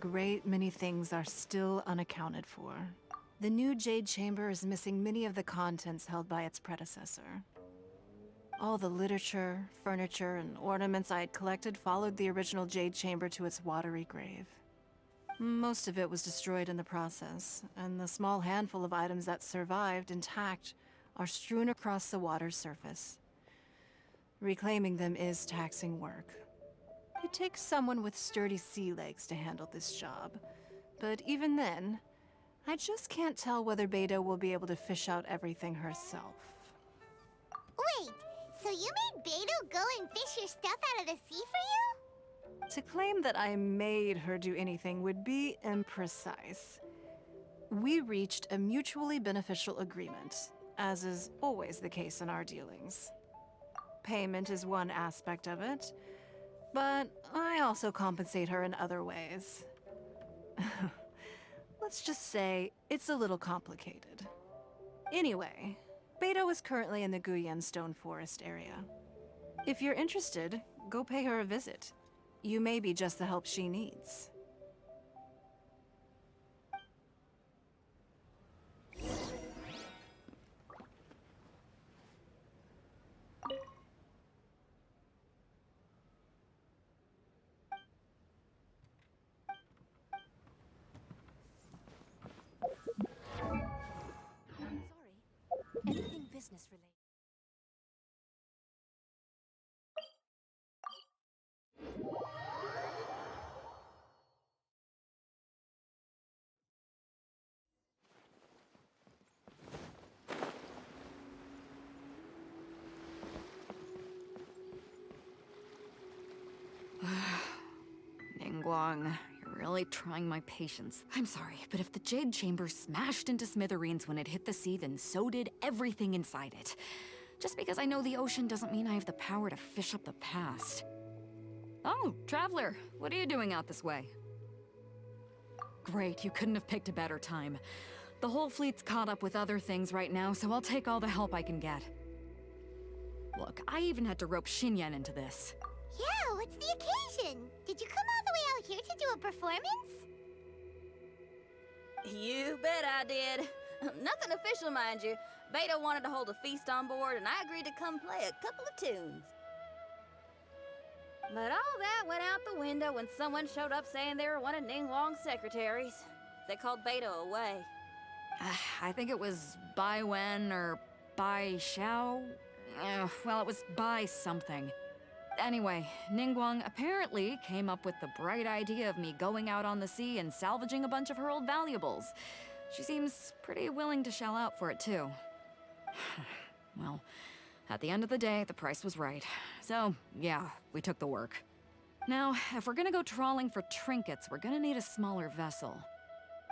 great many things are still unaccounted for. The new Jade Chamber is missing many of the contents held by its predecessor. All the literature, furniture, and ornaments I had collected followed the original Jade Chamber to its watery grave. Most of it was destroyed in the process, and the small handful of items that survived intact are strewn across the water's surface. Reclaiming them is taxing work. It takes someone with sturdy sea legs to handle this job, but even then, I just can't tell whether Beidou will be able to fish out everything herself. Wait, so you made Beidou go and fish your stuff out of the sea for you? To claim that I made her do anything would be imprecise. We reached a mutually beneficial agreement, as is always the case in our dealings. Payment is one aspect of it, but I also compensate her in other ways. Let's just say it's a little complicated. Anyway, Beidou is currently in the Guyan Stone Forest area. If you're interested, go pay her a visit. You may be just the help she needs. Anything business related. Ningguang, you're really trying my patience. I'm sorry, but if the Jade Chamber smashed into smithereens when it hit the sea, then so did everything inside it. Just because I know the ocean doesn't mean I have the power to fish up the past. Oh, Traveler, what are you doing out this way? Great, you couldn't have picked a better time. The whole fleet's caught up with other things right now, so I'll take all the help I can get. Look, I even had to rope Xinyan into this. Yeah, what's the occasion? Did you come all the way out here to do a performance? You bet I did. Nothing official, mind you. Beidou wanted to hold a feast on board, and I agreed to come play a couple of tunes. But all that went out the window when someone showed up saying they were one of Ningguang's secretaries. They called Beidou away. I think it was Bai Wen or Bai Xiao. Well, it was Bai something. Anyway, Ningguang apparently came up with the bright idea of me going out on the sea and salvaging a bunch of her old valuables. She seems pretty willing to shell out for it, too. Well, at the end of the day, the price was right. So, yeah, we took the work. Now, if we're gonna go trawling for trinkets, we're gonna need a smaller vessel.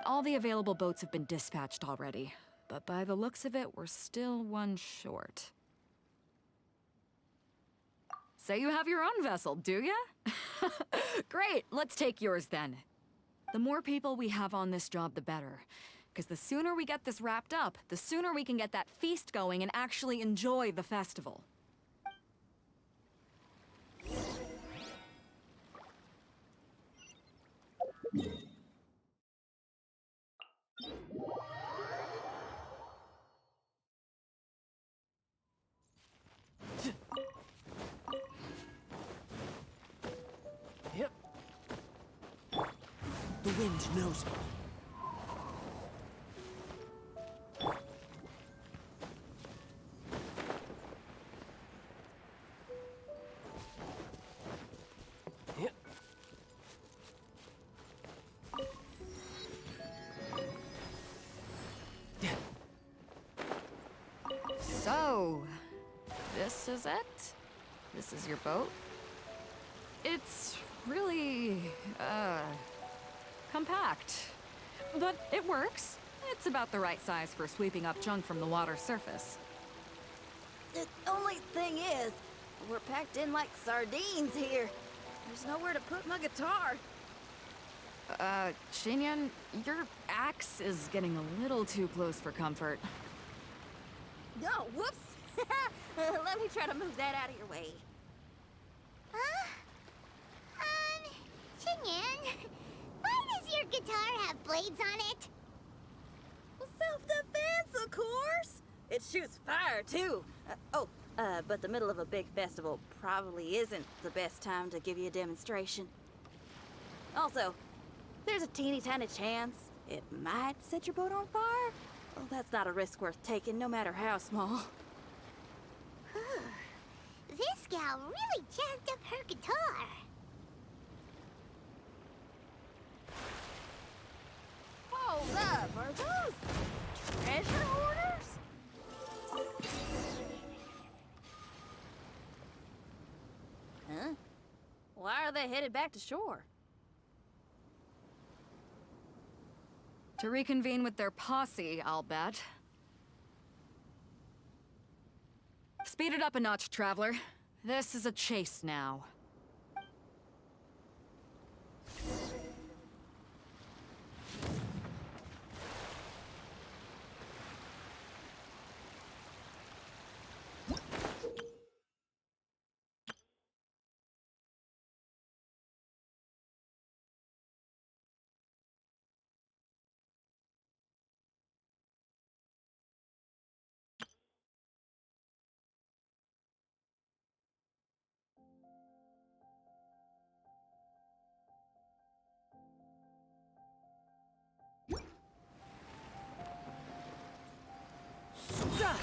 All the available boats have been dispatched already, but by the looks of it, we're still one short. So you have your own vessel, do ya? Great, let's take yours then. The more people we have on this job, the better. Because the sooner we get this wrapped up, the sooner we can get that feast going and actually enjoy the festival. Yep. The wind knows me. Yep. So, this is it? This is your boat? It's really, compact. But it works. It's about the right size for sweeping up junk from the water's surface. The only thing is, we're packed in like sardines here. There's nowhere to put my guitar. Xinyan, your axe is getting a little too close for comfort. Oh, whoops! Let me try to move that out of your way. Xinyan, why does have blades on it? Self-defense, of course! It shoots fire, too. But the middle of a big festival probably isn't the best time to give you a demonstration. Also, there's a teeny tiny chance it might set your boat on fire. Well, that's not a risk worth taking, no matter how small. This gal really jazzed up her guitar. Hold up, are those treasure hoarders? Huh? Why are they headed back to shore? To reconvene with their posse, I'll bet. Speed it up a notch, Traveler. This is a chase now.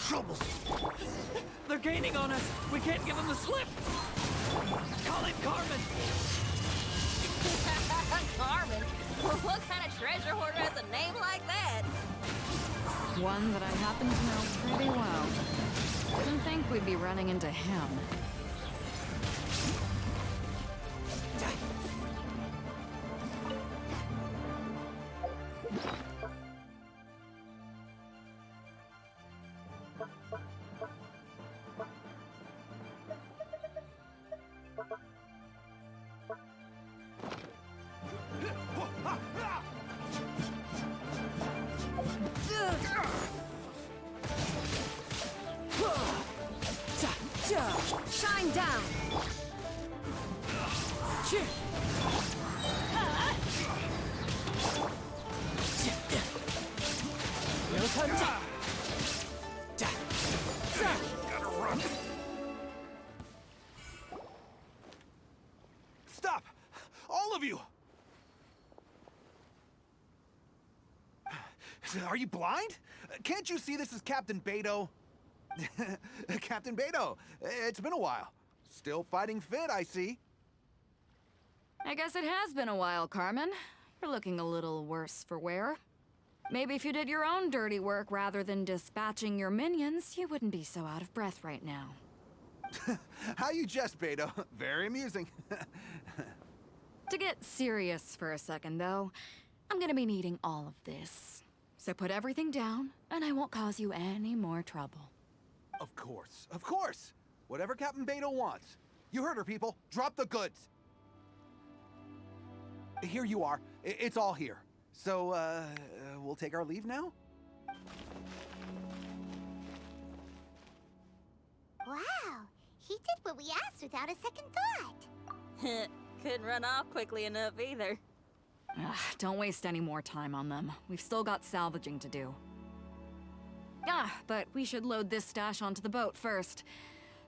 Trouble! They're gaining on us! We can't give them the slip! Call it Carmen! Carmen? What kind of treasure hoarder has a name like that? One that I happen to know pretty well. Didn't think we'd be running into him. Shine down! No time to... Gotta run. Stop! All of you! Are you blind? Can't you see this is Captain Beto? Captain Beto, it's been a while. Still fighting fit, I see. I guess it has been a while, Carmen. You're looking a little worse for wear. Maybe if you did your own dirty work rather than dispatching your minions, you wouldn't be so out of breath right now. How you jest, Beto. Very amusing. To get serious for a second, though, I'm gonna be needing all of this. So put everything down, and I won't cause you any more trouble. Of course, of course. Whatever Captain Beto wants. You heard her, people. Drop the goods. Here you are. It's all here. So, we'll take our leave now? Wow, he did what we asked without a second thought. Couldn't run off quickly enough either. Don't waste any more time on them. We've still got salvaging to do. But we should load this stash onto the boat first.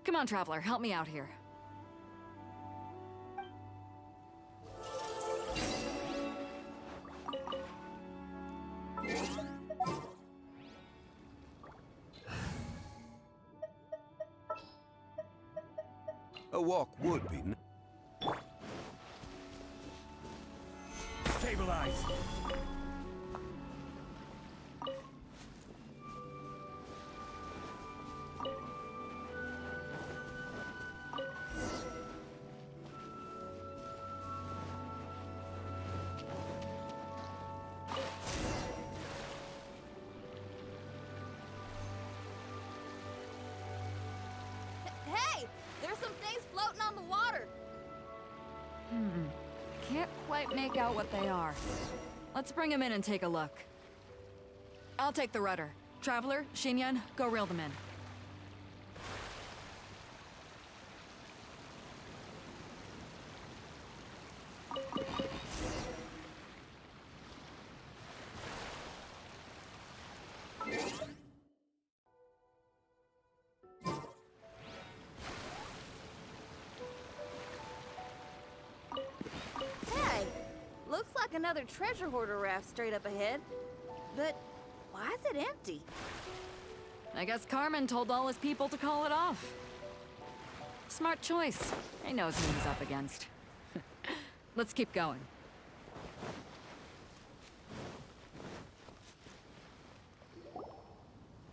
Come on, Traveler, help me out here. A walk would be. Stabilize. Hey! There's some things floating on the water! Can't quite make out what they are. Let's bring them in and take a look. I'll take the rudder. Traveler, Xinyan, go reel them in. another treasure hoarder raft straight up ahead. But why is it empty? I guess Carmen told all his people to call it off. Smart choice. He knows who he's up against. Let's keep going.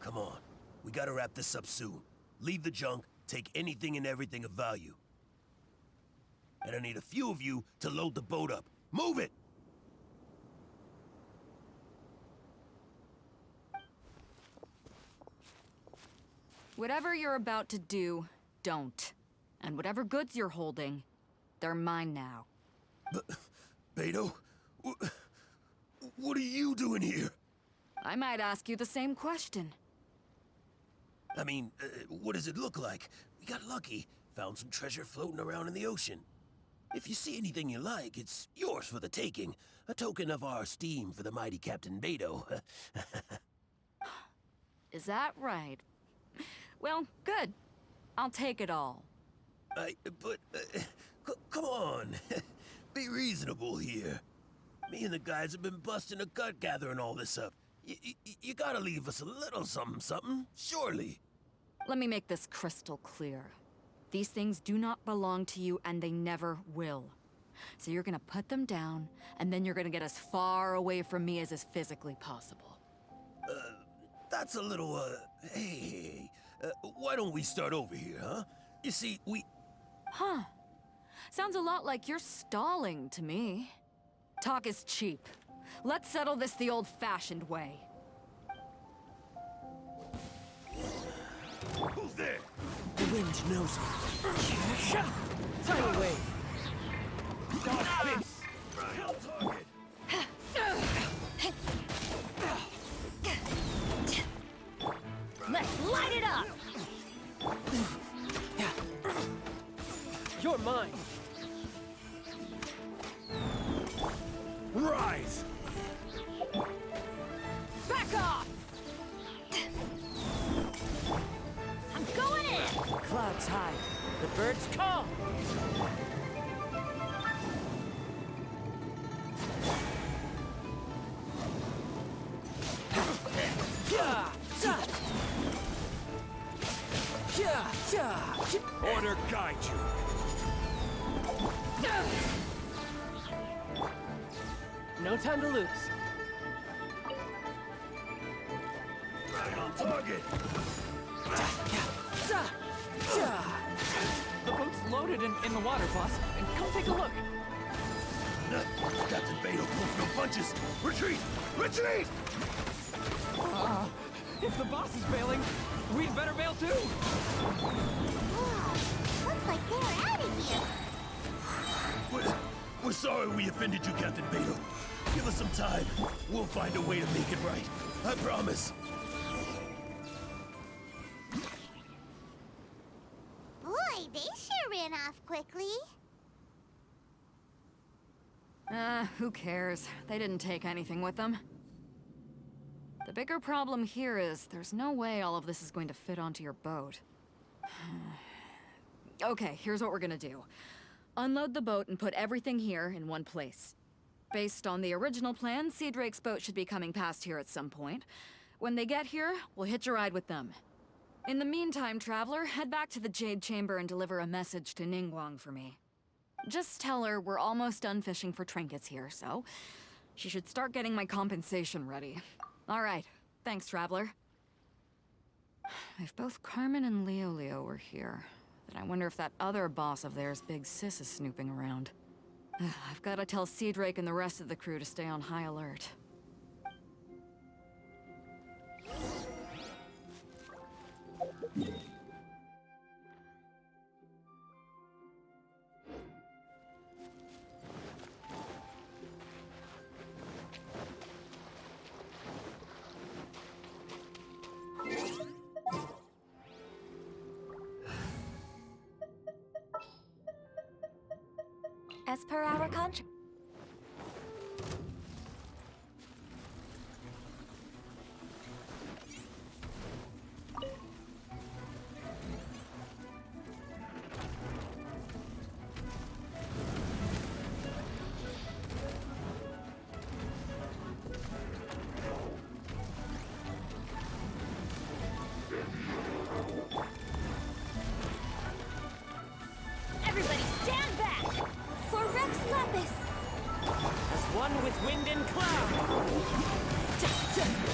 Come on. We gotta wrap this up soon. Leave the junk, take anything and everything of value. And I need a few of you to load the boat up. Move it! Whatever you're about to do, don't. And whatever goods you're holding, they're mine now. Beto? What are you doing here? I might ask you the same question. I mean, what does it look like? We got lucky. Found some treasure floating around in the ocean. If you see anything you like, it's yours for the taking. A token of our esteem for the mighty Captain Beto. Is that right? Well, good. I'll take it all. Come on. Be reasonable here. Me and the guys have been busting a gut gathering all this up. You gotta leave us a little something, surely. Let me make this crystal clear. These things do not belong to you, and they never will. So you're gonna put them down, and then you're gonna get as far away from me as is physically possible. That's a little, hey, why don't we start over here, huh? You see, Huh. Sounds a lot like you're stalling to me. Talk is cheap. Let's settle this the old-fashioned way. Who's there? The wind knows me. Tidal wave. Dodge this! Right on target. Let's light it up! You're mine. Rise! Back off! I'm going in! Clouds high. The birds come. Order guide you. No time to lose. Right on target. The boat's loaded in the water, boss. And come take a look. Captain Beto pulls no punches. Retreat! Retreat! If the boss is bailing, we'd better bail too. Wow, looks like they're out of here. We're sorry we offended you, Captain Beto. Give us some time. We'll find a way to make it right. I promise. Boy, they sure ran off quickly. Who cares? They didn't take anything with them. The bigger problem here is there's no way all of this is going to fit onto your boat. Okay, here's what we're gonna do. Unload the boat and put everything here in one place. Based on the original plan, Sea Drake's boat should be coming past here at some point. When they get here, we'll hitch a ride with them. In the meantime, Traveler, head back to the Jade Chamber and deliver a message to Ningguang for me. Just tell her we're almost done fishing for trinkets here, so she should start getting my compensation ready. All right, thanks, Traveler. If both Carmen and Leo were here, then I wonder if that other boss of theirs, Big Sis, is snooping around. I've got to tell Sea Drake and the rest of the crew to stay on high alert. As per our contract. with wind and cloud!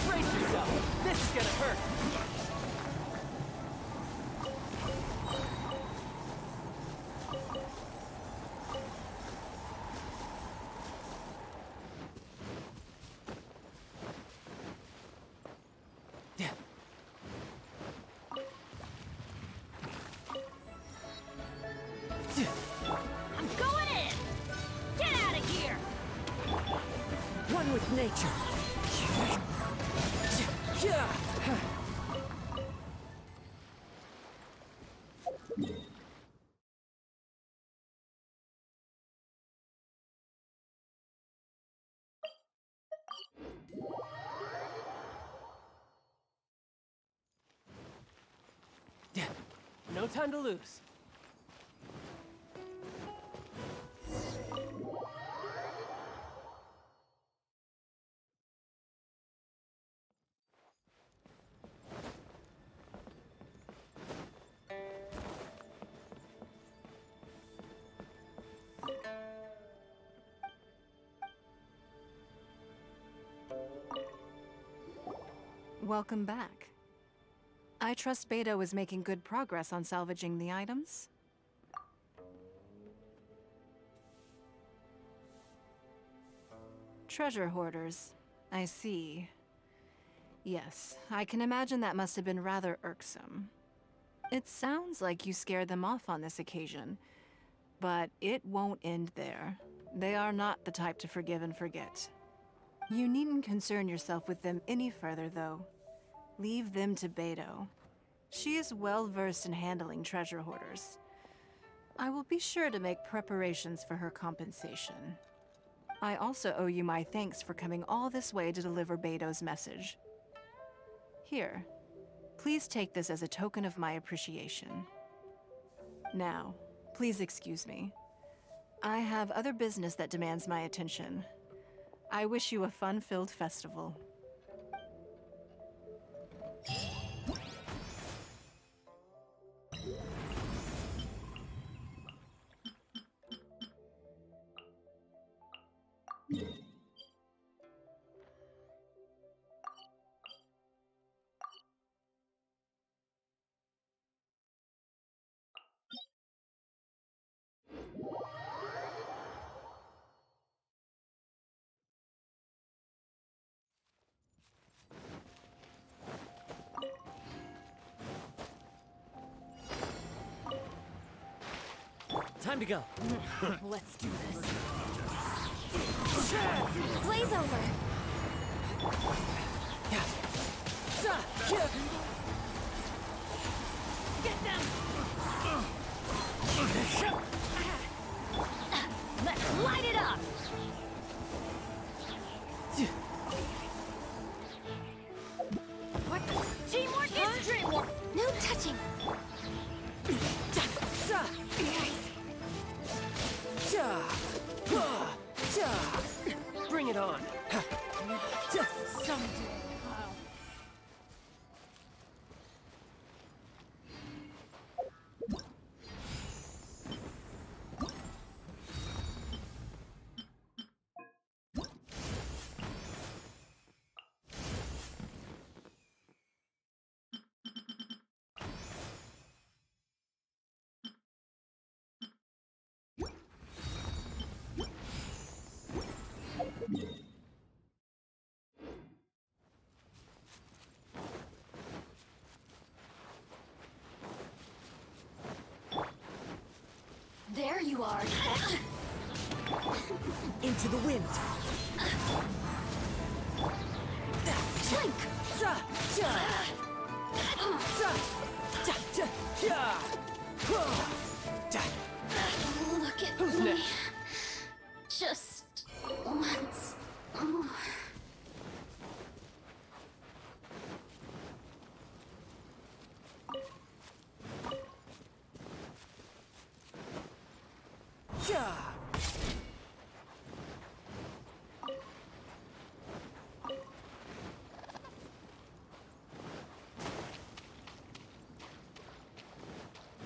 Brace yourself! This is gonna hurt! I'm going in! Get out of here! One with nature! No time to lose. Welcome back. I trust Beidou is making good progress on salvaging the items. Treasure hoarders. I see. Yes, I can imagine that must have been rather irksome. It sounds like you scared them off on this occasion, but it won't end there. They are not the type to forgive and forget. You needn't concern yourself with them any further, though. Leave them to Beidou. She is well versed in handling treasure hoarders. I will be sure to make preparations for her compensation. I also owe you my thanks for coming all this way to deliver Beidou's message. Here, please take this as a token of my appreciation. Now, please excuse me. I have other business that demands my attention. I wish you a fun-filled festival. Time to go. Let's do this. Blaze over! Get them! Let's light it up! What the? Teamwork is dreamwork! No touching. Bring it on. Someday. There you are. Into the wind. Blink! Look at Who's me. next? Just once more.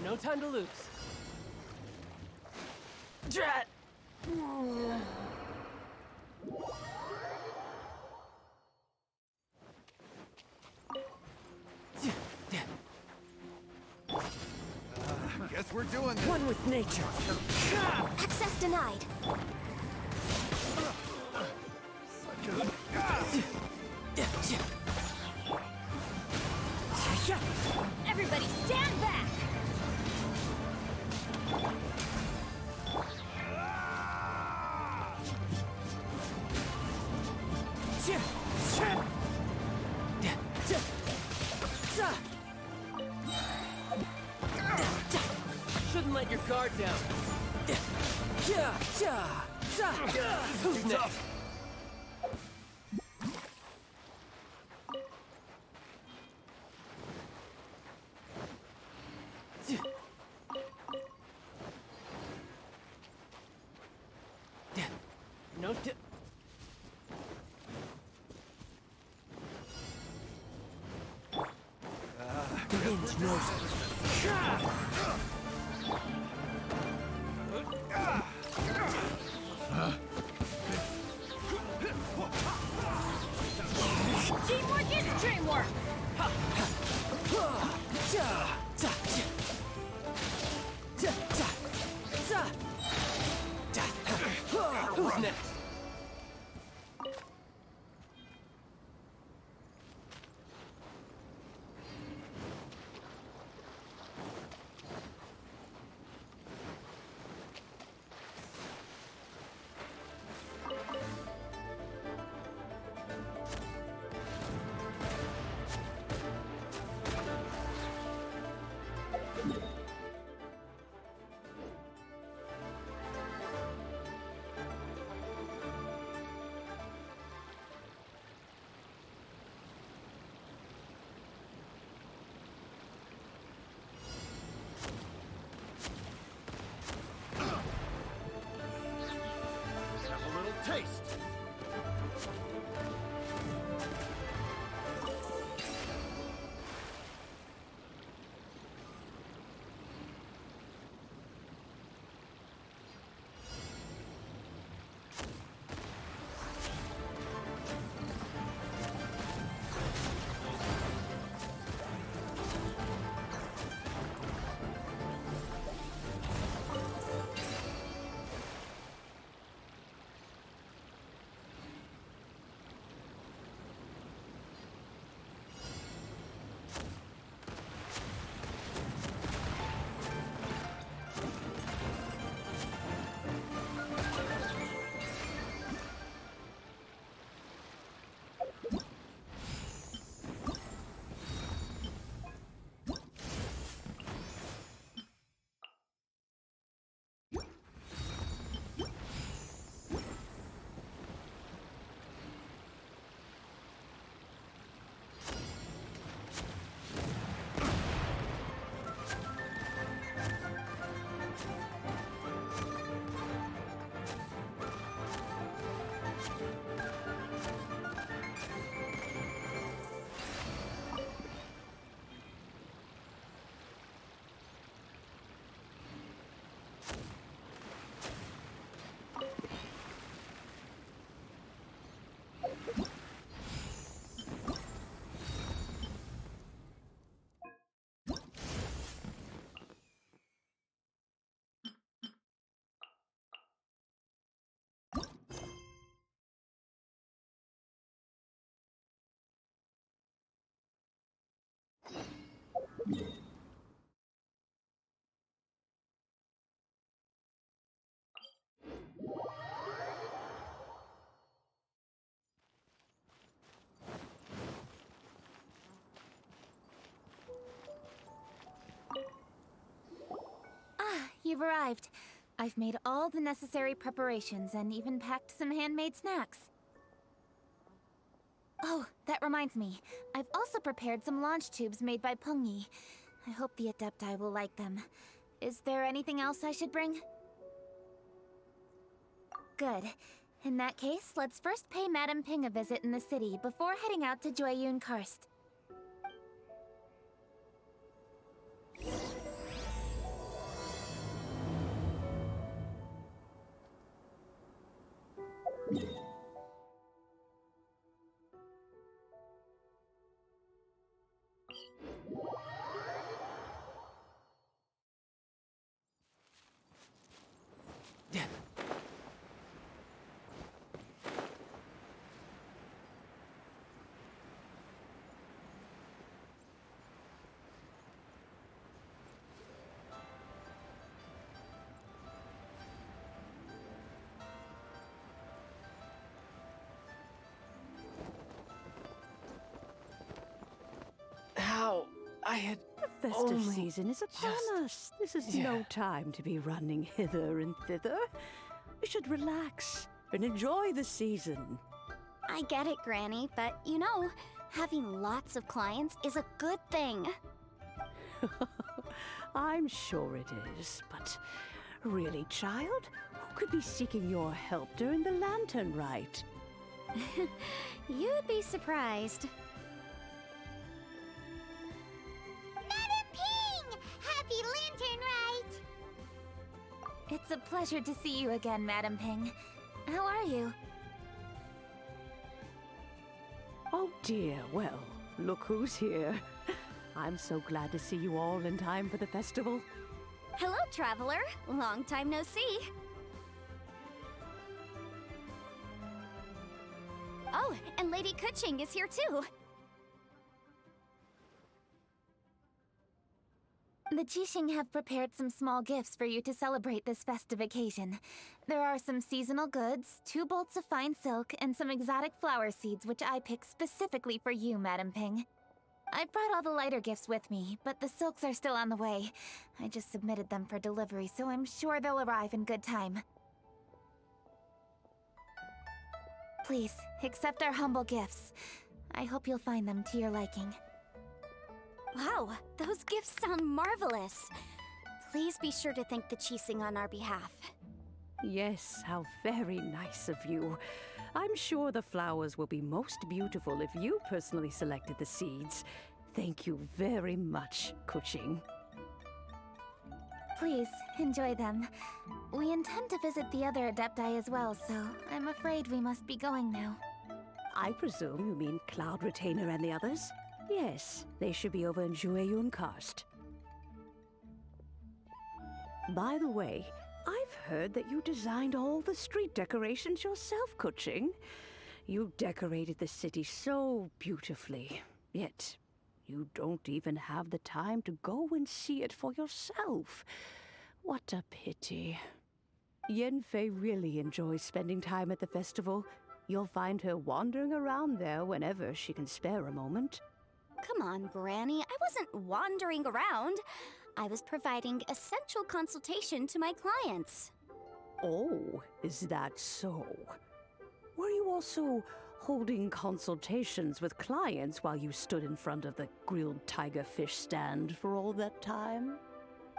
No time to lose. Drat! We're doing this. One with nature. Access denied. Everybody stand back! Shouldn't let your guard down. Who's next? No di- The wind knows it. Teamwork is dreamwork! Who's next? Have a little taste. You've arrived. I've made all the necessary preparations and even packed some handmade snacks. Oh, that reminds me. I've also prepared some launch tubes made by Pengyi. I hope the Adepti will like them. Is there anything else I should bring? Good. In that case, let's first pay Madame Ping a visit in the city before heading out to Jueyun Karst. I had The festive only season is upon us. This is no time to be running hither and thither. We should relax and enjoy the season. I get it, Granny, but you know, having lots of clients is a good thing. I'm sure it is, but really, child? Who could be seeking your help during the lantern rite? You'd be surprised. Madam Ping! Happy Lantern Rite! It's a pleasure to see you again, Madam Ping. How are you? Oh dear, well, look who's here. I'm so glad to see you all in time for the festival. Hello, traveler. Long time no see. Oh, and Lady Kuching is here too. The Jixing have prepared some small gifts for you to celebrate this festive occasion. There are some seasonal goods, 2 bolts of fine silk, and some exotic flower seeds which I picked specifically for you, Madam Ping. I brought all the lighter gifts with me, but the silks are still on the way. I just submitted them for delivery, so I'm sure they'll arrive in good time. Please, accept our humble gifts. I hope you'll find them to your liking. Wow, those gifts sound marvelous. Please be sure to thank the Jixing on our behalf. Yes, how very nice of you. I'm sure the flowers will be most beautiful if you personally selected the seeds. Thank you very much, Kuching. Please, enjoy them. We intend to visit the other Adepti as well, so I'm afraid we must be going now. I presume you mean Cloud Retainer and the others? Yes, they should be over in Jueyun Karst. By the way, I've heard that you designed all the street decorations yourself, Kuching. You decorated the city so beautifully, yet you don't even have the time to go and see it for yourself. What a pity. Yanfei really enjoys spending time at the festival. You'll find her wandering around there whenever she can spare a moment. Come on, Granny. I wasn't wandering around. I was providing essential consultation to my clients. Oh, is that so? Were you also holding consultations with clients while you stood in front of the grilled tiger fish stand for all that time?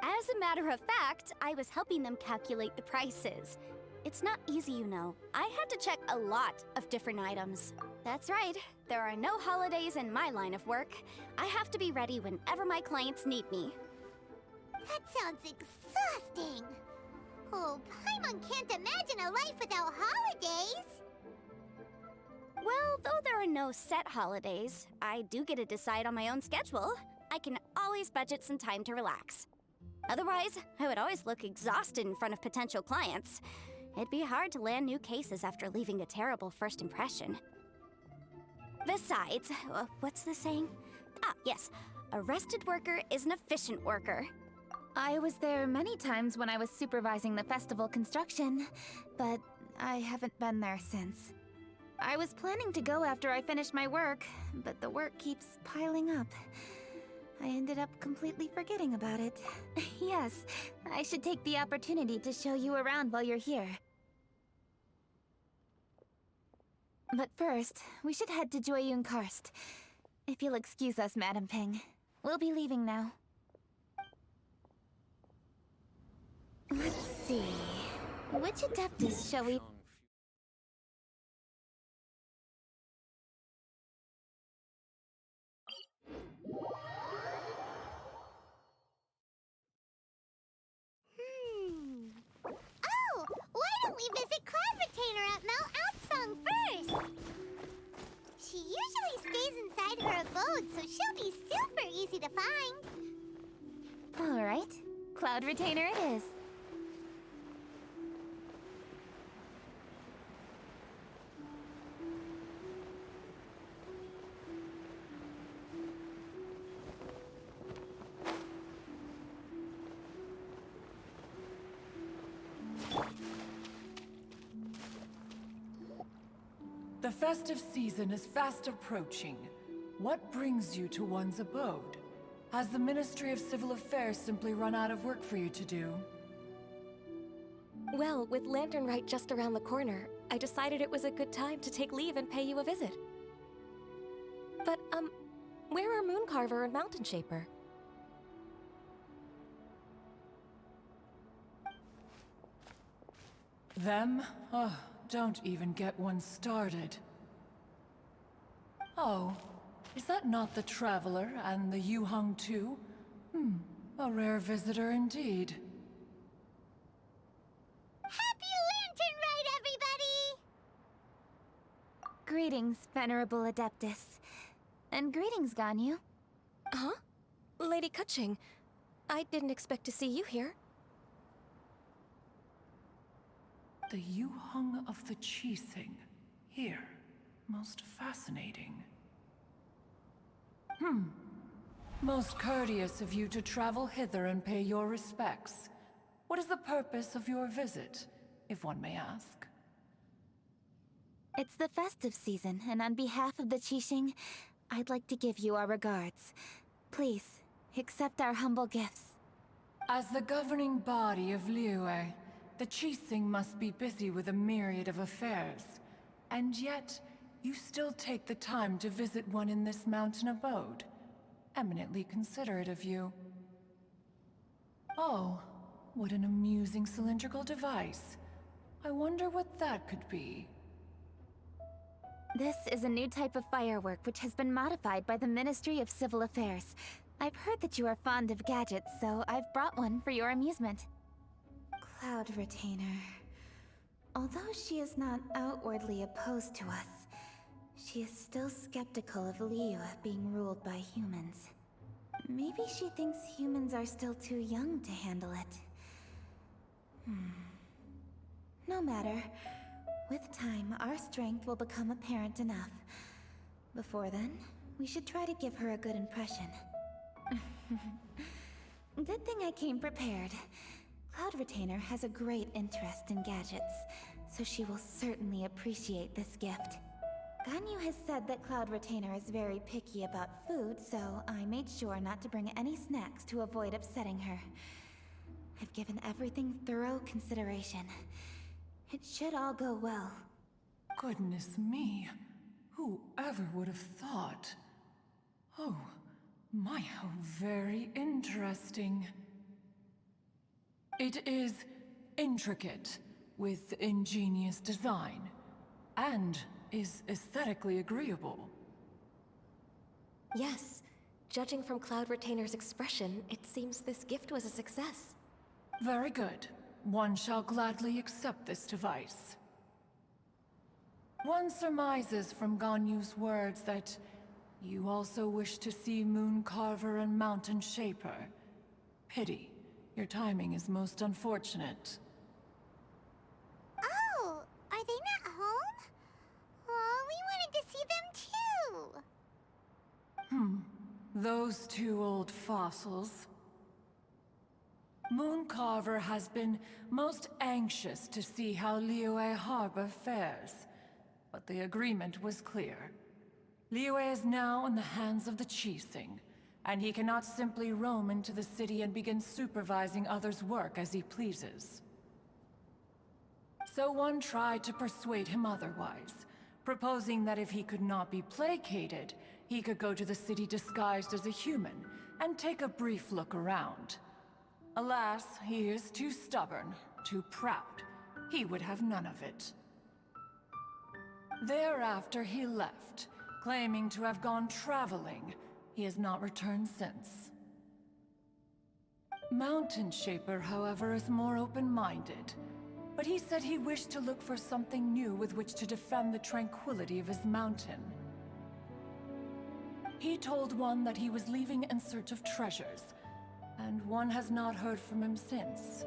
As a matter of fact, I was helping them calculate the prices. It's not easy, you know. I had to check a lot of different items. That's right. There are no holidays in my line of work. I have to be ready whenever my clients need me. That sounds exhausting. Oh, Paimon can't imagine a life without holidays. Well, though there are no set holidays, I do get to decide on my own schedule. I can always budget some time to relax. Otherwise, I would always look exhausted in front of potential clients. It'd be hard to land new cases after leaving a terrible first impression. Besides, what's the saying? Ah, yes. A rested worker is an efficient worker. I was there many times when I was supervising the festival construction, but I haven't been there since. I was planning to go after I finished my work, but the work keeps piling up. I ended up completely forgetting about it. Yes, I should take the opportunity to show you around while you're here. But first, we should head to Jueyun Karst. If you'll excuse us, Madam Ping. We'll be leaving now. Let's see. Which Adeptus shall we... Oh, why don't we visit Cloud Retainer at Mount Outsong first? She usually stays inside her abode, so she'll be super easy to find. All right. Cloud Retainer it is. The festive season is fast approaching. What brings you to one's abode? Has the Ministry of Civil Affairs simply run out of work for you to do? Well, with Lantern Rite just around the corner, I decided it was a good time to take leave and pay you a visit. But, where are Moon Carver and Mountain Shaper? Them? Oh, don't even get one started. Oh, is that not the Traveler and the Yuheng too? A rare visitor indeed. Happy Lantern Rite, everybody! Greetings, Venerable Adeptus. And greetings, Ganyu. Huh? Lady Kutching, I didn't expect to see you here. The Yuheng of the Qixing. Here. Most fascinating. Most courteous of you to travel hither and pay your respects. What is the purpose of your visit, if one may ask? It's the festive season, and on behalf of the Qixing, I'd like to give you our regards. Please, accept our humble gifts. As the governing body of Liyue, the Qixing must be busy with a myriad of affairs. And yet, you still take the time to visit one in this mountain abode. Eminently considerate of you. Oh, what an amusing cylindrical device. I wonder what that could be. This is a new type of firework which has been modified by the Ministry of Civil Affairs. I've heard that you are fond of gadgets, so I've brought one for your amusement. Cloud Retainer. Although she is not outwardly opposed to us, she is still skeptical of Liyue being ruled by humans. Maybe she thinks humans are still too young to handle it. No matter. With time, our strength will become apparent enough. Before then, we should try to give her a good impression. Good thing I came prepared. Cloud Retainer has a great interest in gadgets, so she will certainly appreciate this gift. Ganyu has said that Cloud Retainer is very picky about food, so I made sure not to bring any snacks to avoid upsetting her. I've given everything thorough consideration. It should all go well. Goodness me. Whoever would have thought? Oh, my, how very interesting. It is intricate, with ingenious design, and is aesthetically agreeable. Yes. Judging from Cloud Retainer's expression, it seems this gift was a success. Very good. One shall gladly accept this device. One surmises from Ganyu's words that you also wish to see Moon Carver and Mountain Shaper. Pity. Your timing is most unfortunate. Oh, are they not home? Oh, we wanted to see them too. Those two old fossils. Moon Carver has been most anxious to see how Liyue Harbor fares, but the agreement was clear. Liyue is now in the hands of the Qixing, and he cannot simply roam into the city and begin supervising others' work as he pleases. So one tried to persuade him otherwise, proposing that if he could not be placated, he could go to the city disguised as a human and take a brief look around. Alas, he is too stubborn, too proud. He would have none of it. Thereafter he left, claiming to have gone traveling. He has not returned since. Mountain Shaper, however, is more open-minded. But he said he wished to look for something new with which to defend the tranquility of his mountain. He told one that he was leaving in search of treasures, and one has not heard from him since.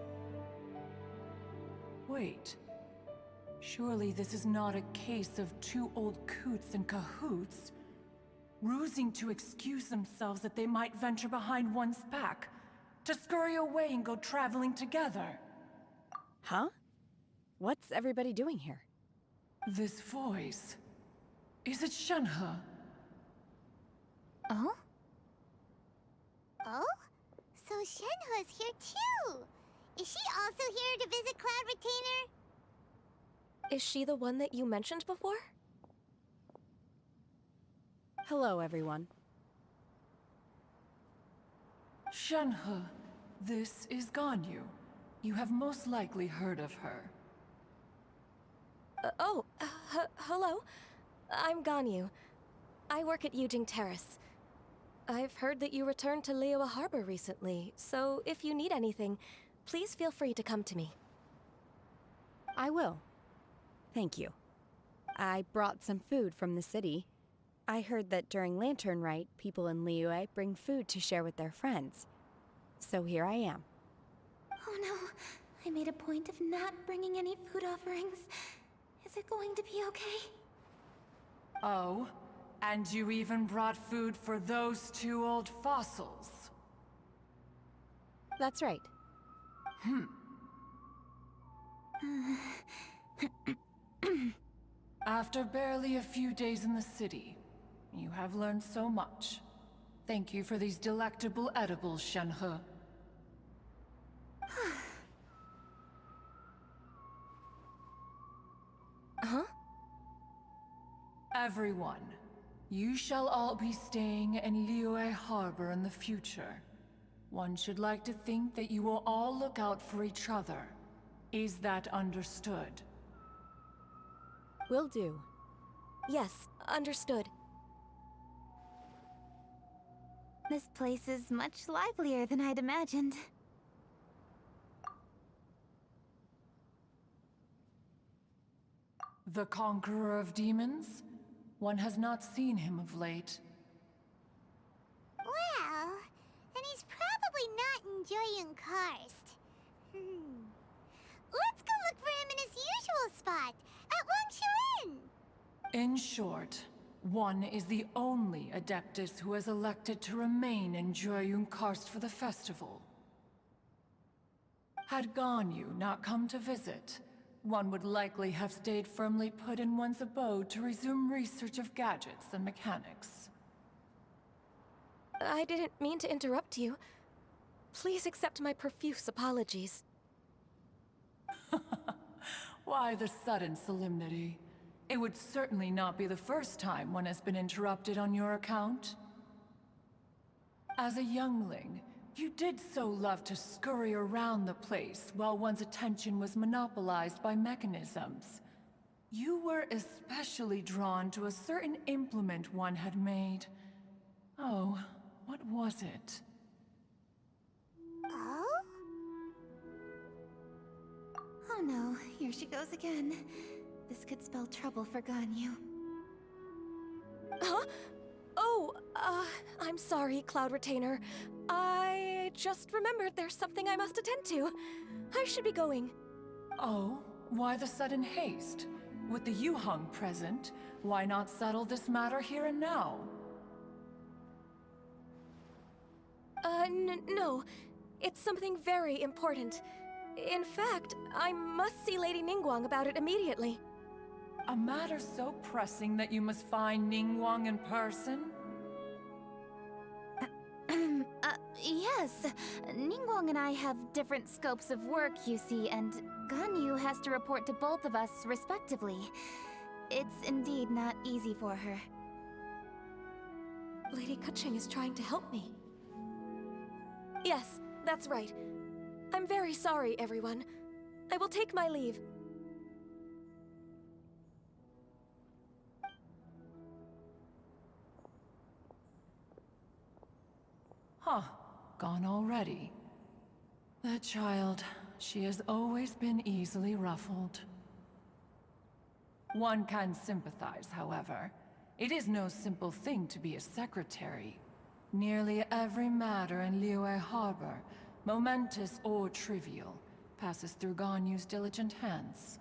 Wait. Surely this is not a case of two old coots in cahoots, rusing to excuse themselves that they might venture behind one's back, to scurry away and go traveling together. Huh? What's everybody doing here? This voice... Is it Shenhe? Oh? Oh? So Shenhe's here too! Is she also here to visit Cloud Retainer? Is she the one that you mentioned before? Hello, everyone. Shenhe, this is Ganyu. You have most likely heard of her. Hello. I'm Ganyu. I work at Yujing Terrace. I've heard that you returned to Liyue Harbor recently, so if you need anything, please feel free to come to me. I will. Thank you. I brought some food from the city. I heard that during Lantern Rite, people in Liyue bring food to share with their friends. So here I am. Oh no, I made a point of not bringing any food offerings. Is it going to be okay? Oh, and you even brought food for those two old fossils. That's right. After barely a few days in the city, you have learned so much. Thank you for these delectable edibles, Shenhe. Huh? Everyone, you shall all be staying in Liyue Harbor in the future. One should like to think that you will all look out for each other. Is that understood? Will do. Yes, understood. This place is much livelier than I'd imagined. The conqueror of demons? One has not seen him of late. Well, and he's probably not enjoying Karst. Let's go look for him in his usual spot, at Wangshu Inn! In short, one is the only Adeptus who has elected to remain in Joyun Karst for the festival. Had Ganyu not come to visit, one would likely have stayed firmly put in one's abode to resume research of gadgets and mechanics. I didn't mean to interrupt you. Please accept my profuse apologies. Why the sudden solemnity? It would certainly not be the first time one has been interrupted on your account. As a youngling, you did so love to scurry around the place while one's attention was monopolized by mechanisms. You were especially drawn to a certain implement one had made. Oh, what was it? Oh? Oh no, here she goes again. This could spell trouble for Ganyu. Huh? Oh, I'm sorry, Cloud Retainer. I just remembered there's something I must attend to. I should be going. Oh, why the sudden haste? With the Yuheng present, why not settle this matter here and now? No. It's something very important. In fact, I must see Lady Ningguang about it immediately. A matter so pressing that you must find Ningguang in person? Yes. Ningguang and I have different scopes of work, you see, and Ganyu has to report to both of us respectively. It's indeed not easy for her. Lady Keqing is trying to help me. Yes, that's right. I'm very sorry, everyone. I will take my leave. Huh. Gone already. That child, she has always been easily ruffled. One can sympathize, however. It is no simple thing to be a secretary. Nearly every matter in Liyue Harbor, momentous or trivial, passes through Ganyu's diligent hands.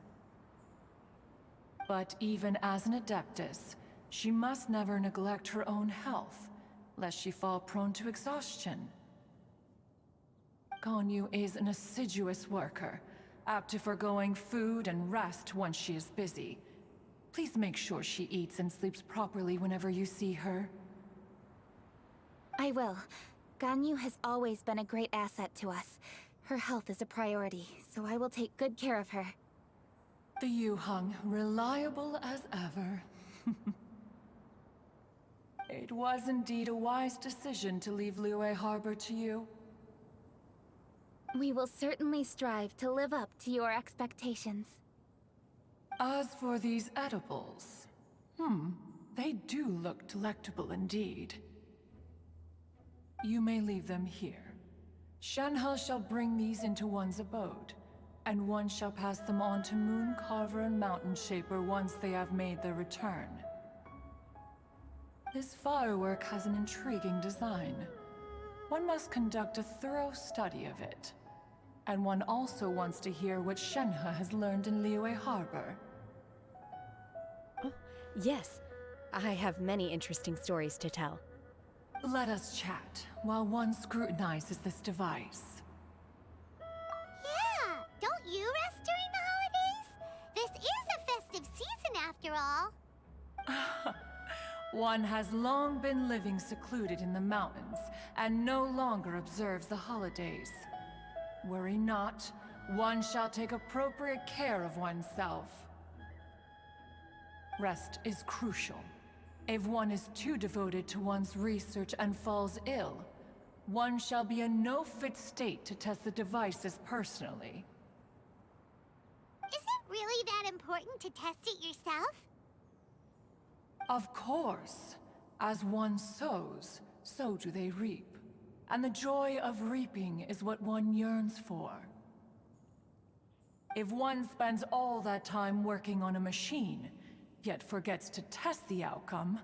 But even as an Adeptus, she must never neglect her own health, lest she fall prone to exhaustion. Ganyu is an assiduous worker, apt to forgoing food and rest once she is busy. Please make sure she eats and sleeps properly whenever you see her. I will. Ganyu has always been a great asset to us. Her health is a priority, so I will take good care of her. The Yuhang, reliable as ever. It was indeed a wise decision to leave Liyue Harbor to you. We will certainly strive to live up to your expectations. As for these edibles, they do look delectable indeed. You may leave them here. Shenhe shall bring these into one's abode, and one shall pass them on to Moon Carver and Mountain Shaper once they have made their return. This firework has an intriguing design. One must conduct a thorough study of it. And one also wants to hear what Shenhe has learned in Liyue Harbor. Oh, yes. I have many interesting stories to tell. Let us chat while one scrutinizes this device. Yeah, don't you rest during the holidays? This is a festive season after all. One has long been living secluded in the mountains and no longer observes the holidays. Worry not, one shall take appropriate care of oneself. Rest is crucial. If one is too devoted to one's research and falls ill, one shall be in no fit state to test the devices personally. Is it really that important to test it yourself? Of course. As one sows, so do they reap. And the joy of reaping is what one yearns for. If one spends all that time working on a machine, yet forgets to test the outcome,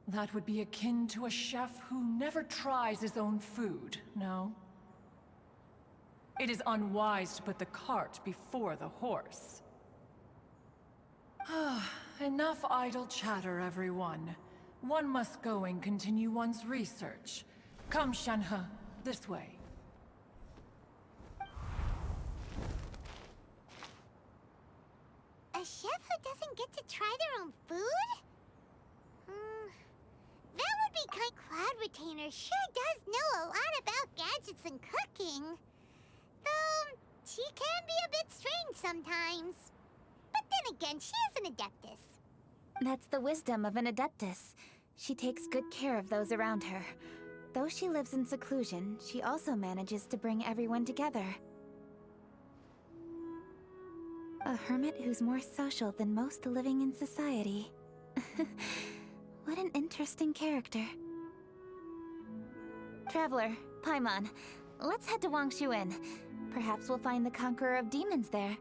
that would be akin to a chef who never tries his own food, no? It is unwise to put the cart before the horse. Enough idle chatter, everyone. One must go and continue one's research. Come, Shenhe, this way. A chef who doesn't get to try their own food? That would be kind. Cloud Retainer sure does know a lot about gadgets and cooking. Though, she can be a bit strange sometimes. But then again, she is an Adeptus. That's the wisdom of an Adeptus. She takes good care of those around her. Though she lives in seclusion, she also manages to bring everyone together. A hermit who's more social than most living in society. What an interesting character. Traveler, Paimon, let's head to Wangshu Inn. Perhaps we'll find the Conqueror of Demons there.